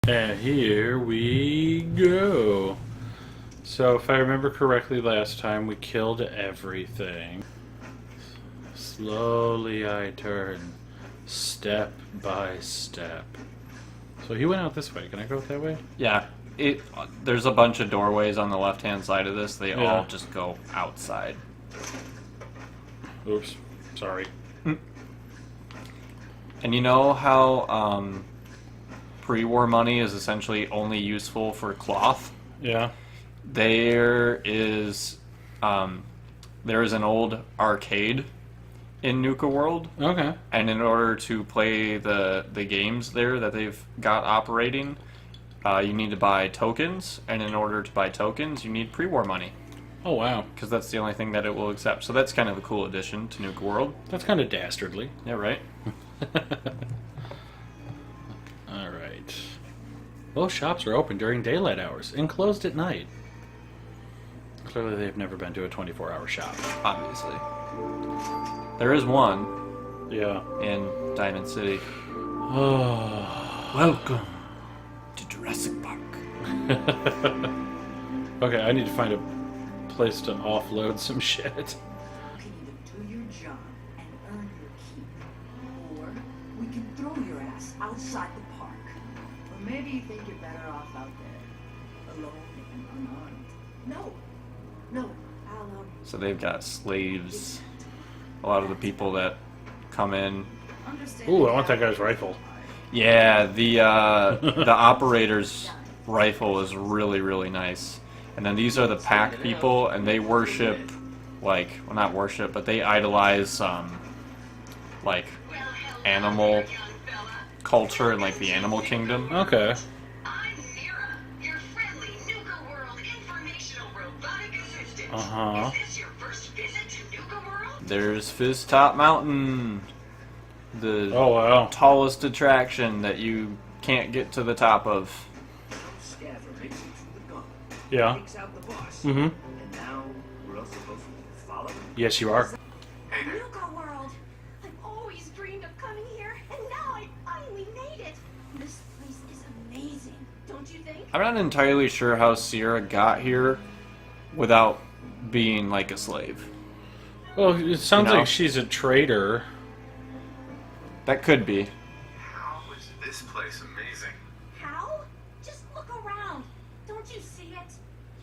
And here we go. So, if I remember correctly last time, we killed everything. Slowly I turn, step by step. So he went out this way. Can I go that way? Yeah. There's a bunch of doorways on the left-hand side of this. They all just go outside. Oops. Sorry. And you know how pre-war money is essentially only useful for cloth? Yeah. There is an old arcade in Nuka World. Okay. And in order to play the games there that they've got operating, you need to buy tokens, and in order to buy tokens, you need pre-war money. Oh, wow. Because that's the only thing that it will accept. So that's kind of a cool addition to Nuka World. That's kind of dastardly. Yeah, right? Alright. Most shops are open during daylight hours and closed at night. Clearly they've never been to a 24-hour shop. Obviously. There is one Yeah. in Diamond City. Oh. Welcome to Jurassic Park. Okay, I need to find a place to offload some shit. You can either do your job and earn your keep, or we can throw your ass outside the park. Or maybe you think you're better off out there, alone and unarmed. No, I'll So they've got slaves. A lot of the people that come in. understand. Ooh, I want that guy's rifle. Yeah, the operator's rifle is really, really nice. And then these are the pack people, and they worship, well, not worship, but they idolize, animal culture and, the animal kingdom. Okay. I'm Sarah, your friendly Nuka World informational robotic assistant. Uh-huh. Is this your first visit to Nuka World? There's Fizz Top Mountain, the Oh, wow. tallest attraction that you can't get to the top of. Scaffer makes it through the gauntlet. Yeah. Takes out the boss. Mm-hmm. And now we're all supposed to follow him? Yes, you are. Nuka World! I've always dreamed of coming here, and now I finally made it! This place is amazing, don't you think? I'm not entirely sure how Sierra got here without being like a slave. Well, it sounds You know? like she's a traitor. That could be. How is this place amazing? How? Just look around. Don't you see it?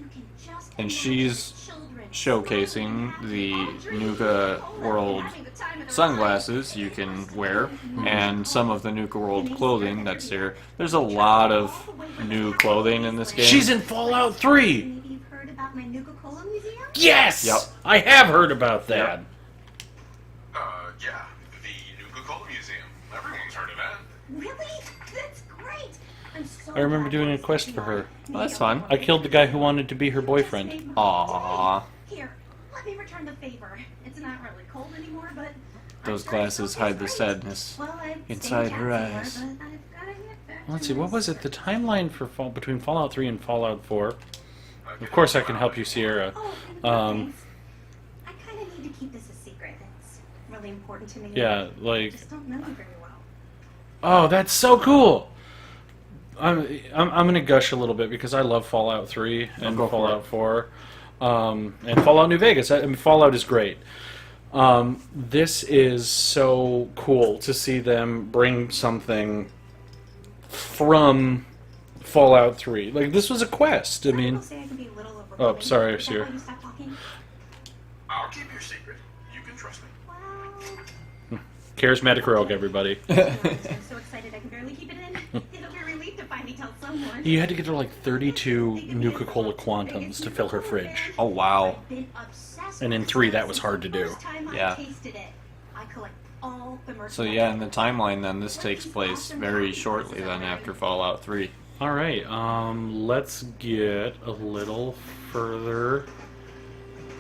You can just And imagine she's children showcasing smiling the and happy, Nuka all World having the time of their sunglasses you can wear, and some of the Nuka World clothing that's here. There's a lot of new clothing in this game. She's in Fallout 3! Maybe you've heard about my Nuka Cola Museum? Yes! Yep. I have heard about that. Yep. Yeah, the Nuka Cola Museum. Everyone's heard of that. Really? That's great! I'm so I remember glad doing a it's quest for popular. her. Well, that's fun. I killed the guy who wanted to be her boyfriend. Just made my Aww. day. Here, let me return the favor. It's not really cold anymore, but Those I'm sure it glasses still hide the tastes great. sadness Well, I'd stay inside her chatty eyes. more, but I've gotta get back Let's to see, what my was it? The timeline for between Fallout 3 and Fallout 4? Okay. Of course I can help you, Sierra. Oh, Um, thanks. I kind of need to keep this a secret. It's really important to me. Yeah, I like... just don't know you very well. Oh, that's so cool! I'm gonna gush a little bit because I love Fallout 3 and go for Fallout 4. And Fallout New Vegas. I mean, Fallout is great. This is so cool to see them bring something from Fallout 3. Like, this was a quest. I Some mean... people say I can be a little Oh, overwhelming. sorry, Is that Sierra. why you stopped talking? I'll keep your secret. You can trust me. Well, Charismatic rogue, everybody. I'm so excited I can barely keep it in. It'll be a relief to finally tell someone. You had to get her like 32 Nuka Cola Quantums to fill her fridge. Oh wow. I've been obsessed And in with 3, this that was since hard the to do. first time I Yeah. tasted it. I collect all the So yeah, in the timeline then, this takes place very shortly then after Fallout 3. Alright, let's get a little further.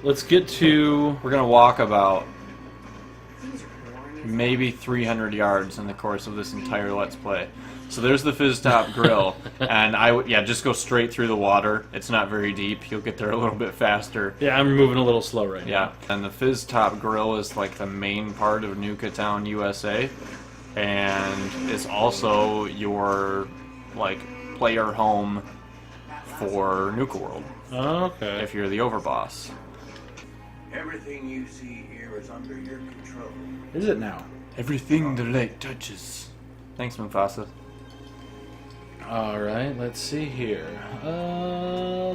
Let's get to... We're gonna walk about maybe 300 yards in the course of this entire Let's Play. So there's the Fizz Top Grill, and just go straight through the water. It's not very deep. You'll get there a little bit faster. Yeah, I'm moving a little slow right now. Yeah, and the Fizz Top Grill is like the main part of Nuka Town, USA, and it's also your player home for Nuka World Okay. if you're the overboss. Everything you see here is under your control. Is it now? Everything the light touches. Thanks, Mufasa. All right. Let's see here.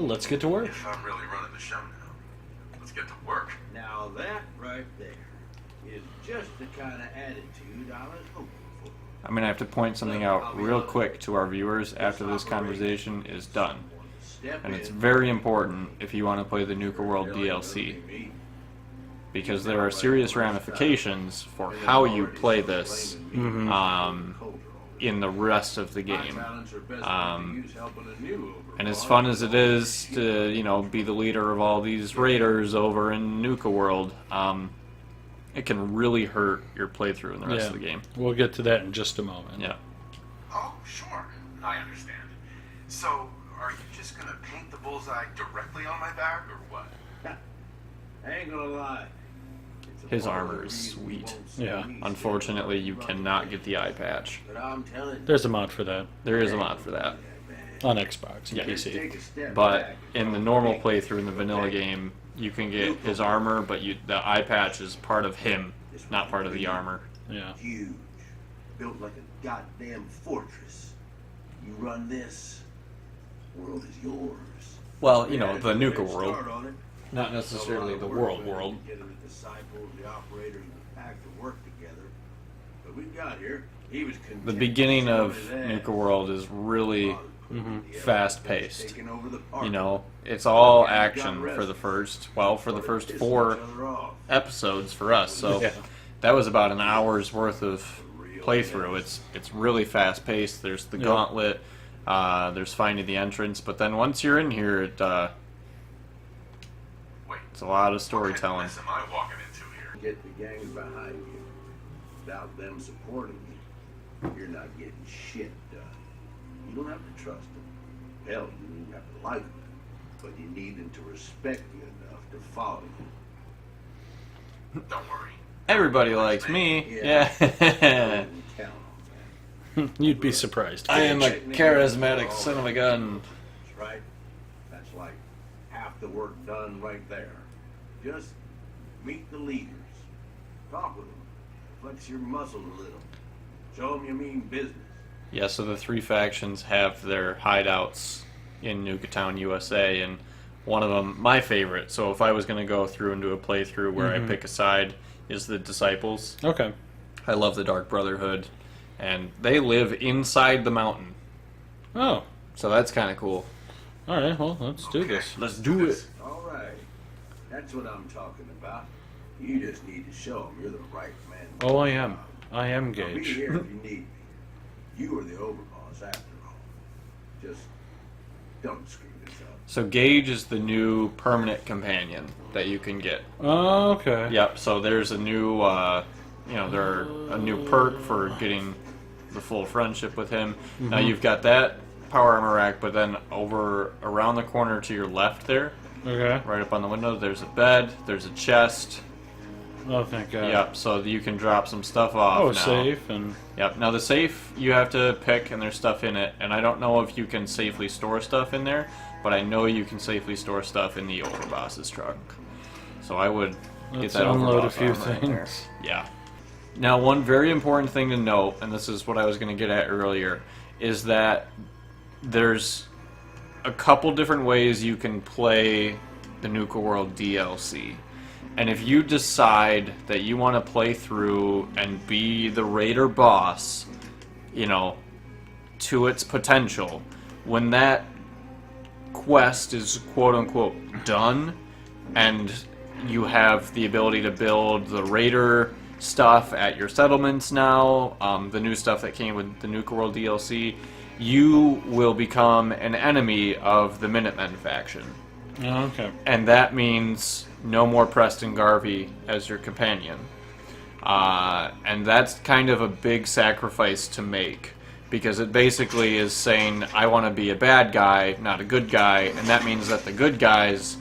Let's get to work. If I'm really running the show now, let's get to work. Now that right there is just the kind of attitude I was hoping for. I'm gonna have to point something out real quick to our viewers after this conversation is done. And it's very important if you want to play the Nuka World DLC, because there are serious ramifications for how you play this in the rest of the game. And as fun as it is to, you know, be the leader of all these raiders over in Nuka World, it can really hurt your playthrough in the rest of the game. We'll get to that in just a moment. Yeah. Oh, sure. I understand. So, are you just gonna paint the bullseye directly on my back, or what? I ain't gonna lie. It's a His part of armor the is reason you sweet. won't see Yeah. me Unfortunately, stand you up cannot get the eye patch. But I'm telling you, There's a mod for that There is a mod for that. on Xbox and Yeah. just PC. take a step But back. in the normal playthrough in the vanilla game, you can get his armor, but the eye patch is part of him, not part of the armor. Yeah. Huge, built like a goddamn fortress. You run this, world is yours. Well, you know, Yeah, the if Nuka you World, start on it, not necessarily the world world. Getting the disciples, the operators, and the pack to work together. But we got here. He was content The beginning to of show his ass. Nuka World is really fast-paced. Taking over the park. You know, it's all action for the first 4 episodes for us. So Yeah. that was about an hour's worth of playthrough. It's really fast-paced. There's the gauntlet. There's finding the entrance. But then once you're in here, Wait, it's a lot of what kind of storytelling. mess am I walking into here? Get the gangs behind you. Without them supporting you, you're not getting shit done. You don't have to trust them. Hell, you don't even have to like them. But you need them to respect you enough to follow you. Don't worry. Everybody likes me. Yeah. Count on that. You'd be surprised. I am a charismatic son of a gun. That's right. That's like half the work done right there. Just meet the leaders. Talk with them. Flex your muscle a little. Show them you mean business. Yeah, so the three factions have their hideouts in Nuka Town, USA, and one of them, my favorite, so if I was going to go through and do a playthrough where I pick a side, is the Disciples. Okay. I love the Dark Brotherhood, and they live inside the mountain, Oh. so that's kind of cool. All right. Well, let's do this. Let's do it. All right. That's what I'm talking about. You just need to show them you're the right man. Oh, I am. I am I'll be Gage. here if you need me. You are the overboss after all. Just don't screw this up. So Gage is the new permanent companion that you can get. Oh, okay. Yep, so there's a new, a new perk for getting the full friendship with him. Now you've got that power armor rack, but then over around the corner to your left there, Okay. right up on the window, there's a bed, there's a chest. Oh, thank God. Yep, so you can drop some stuff off Oh, now. safe and. Yep, now the safe you have to pick and there's stuff in it, and I don't know if you can safely store stuff in there, but I know you can safely store stuff in the overboss's trunk. So I would get Let's that unload a overboss few armor right there. things. Yeah. Now, one very important thing to note, and this is what I was going to get at earlier, is that there's a couple different ways you can play the Nuka World DLC. And if you decide that you want to play through and be the raider boss, you know, to its potential, when that quest is quote-unquote done, and you have the ability to build the raider stuff at your settlements now, the new stuff that came with the Nuka World DLC, you will become an enemy of the Minutemen faction. Oh, okay. And that means no more Preston Garvey as your companion. And that's kind of a big sacrifice to make, because it basically is saying, I want to be a bad guy, not a good guy, and that means that the good guys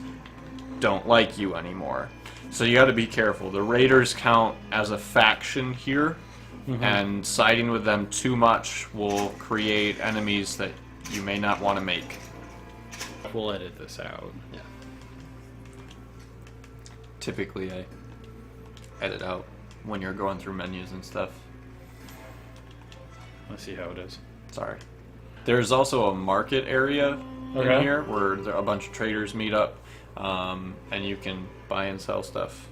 don't like you anymore. So you got to be careful. The Raiders count as a faction here, and siding with them too much will create enemies that you may not want to make. We'll edit this out. Typically, I edit out when you're going through menus and stuff. Let's see how it is. Sorry. There's also a market area Okay. in here where a bunch of traders meet up, and you can buy and sell stuff.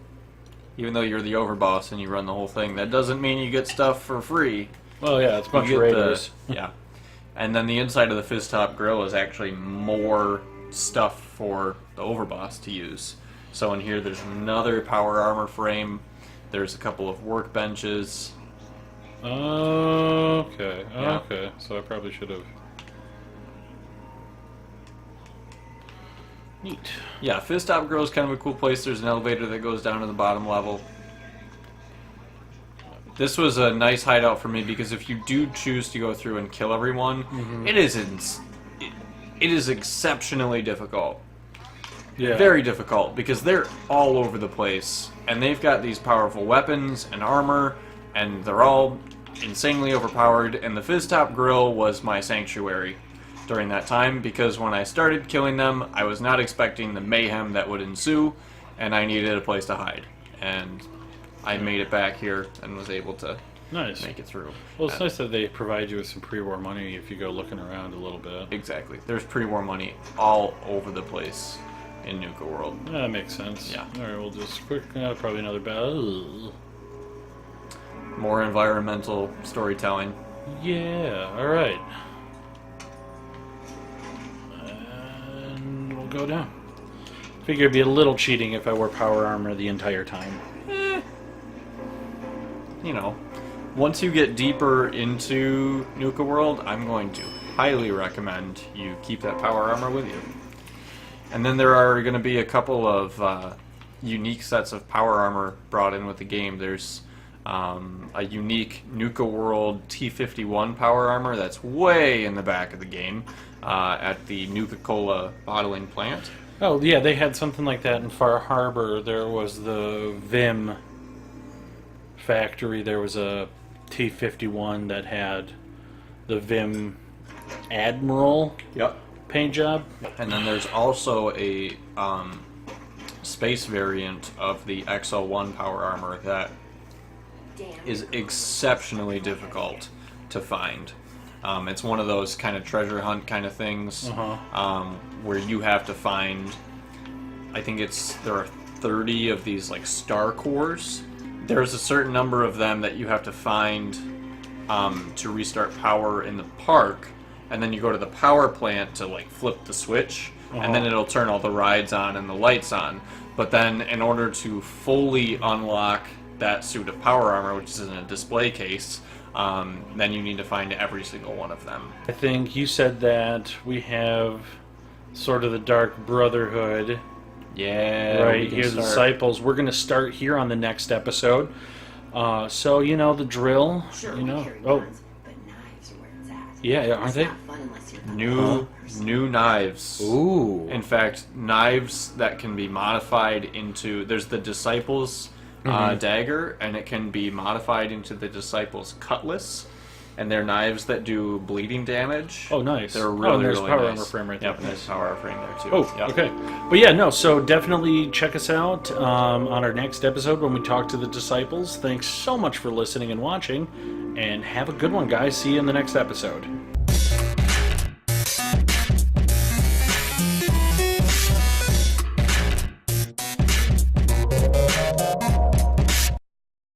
Even though you're the overboss and you run the whole thing, that doesn't mean you get stuff for free. Well, yeah, it's a bunch You of get raiders. yeah. And then the inside of the Fizz Top Grill is actually more stuff for the overboss to use. So in here there's another power armor frame. There's a couple of workbenches. Okay. Yeah. Okay. So I probably should have. Neat. Yeah, Fizz Top Grill is kind of a cool place. There's an elevator that goes down to the bottom level. This was a nice hideout for me because if you do choose to go through and kill everyone, it is exceptionally difficult. Yeah. Very difficult because they're all over the place and they've got these powerful weapons and armor and they're all insanely overpowered, and the Fizz Top Grill was my sanctuary during that time because when I started killing them, I was not expecting the mayhem that would ensue and I needed a place to hide. And I made it back here and was able to Nice. make it through. Well, it's nice that they provide you with some pre-war money if you go looking around a little bit. Exactly. There's pre-war money all over the place in Nuka World. Yeah, that makes sense. Yeah. All right, we'll just quick. Probably another battle. More environmental storytelling. Yeah. All right. And we'll go down. Figure it'd be a little cheating if I wore power armor the entire time. You know, once you get deeper into Nuka World, I'm going to highly recommend you keep that power armor with you. And then there are going to be a couple of unique sets of power armor brought in with the game. There's a unique Nuka World T51 power armor that's way in the back of the game at the Nuka-Cola bottling plant. Oh yeah, they had something like that in Far Harbor. There was the Vim factory. There was a T51 that had the Vim Admiral Yep. paint job. And then there's also a space variant of the XL1 power armor that is exceptionally difficult to find. It's one of those kind of treasure hunt kind of things where you have to find, I think there are 30 of these like star cores. There's a certain number of them that you have to find to restart power in the park, and then you go to the power plant to like flip the switch, and then it'll turn all the rides on and the lights on. But then in order to fully unlock that suit of power armor, which is in a display case, then you need to find every single one of them. I think you said that we have sort of the Dark Brotherhood. Yeah, Right, we can here's the start. disciples. We're going to start here on the next episode. So, you know, the drill. Sure, You we know. carry Oh, guns, but knives are where it's at. yeah, aren't It's they? not fun unless you're the New person. new knives. Ooh. In fact, knives that can be modified into... There's the Disciples dagger, and it can be modified into the Disciples cutlass. And they're knives that do bleeding damage. Oh, nice. They're Oh, really, and there's really power nice. armor frame right there. Yep, and there's a power armor frame there, too. Oh, Yep. okay. But yeah, no, so definitely check us out on our next episode when we talk to the disciples. Thanks so much for listening and watching, and have a good one, guys. See you in the next episode.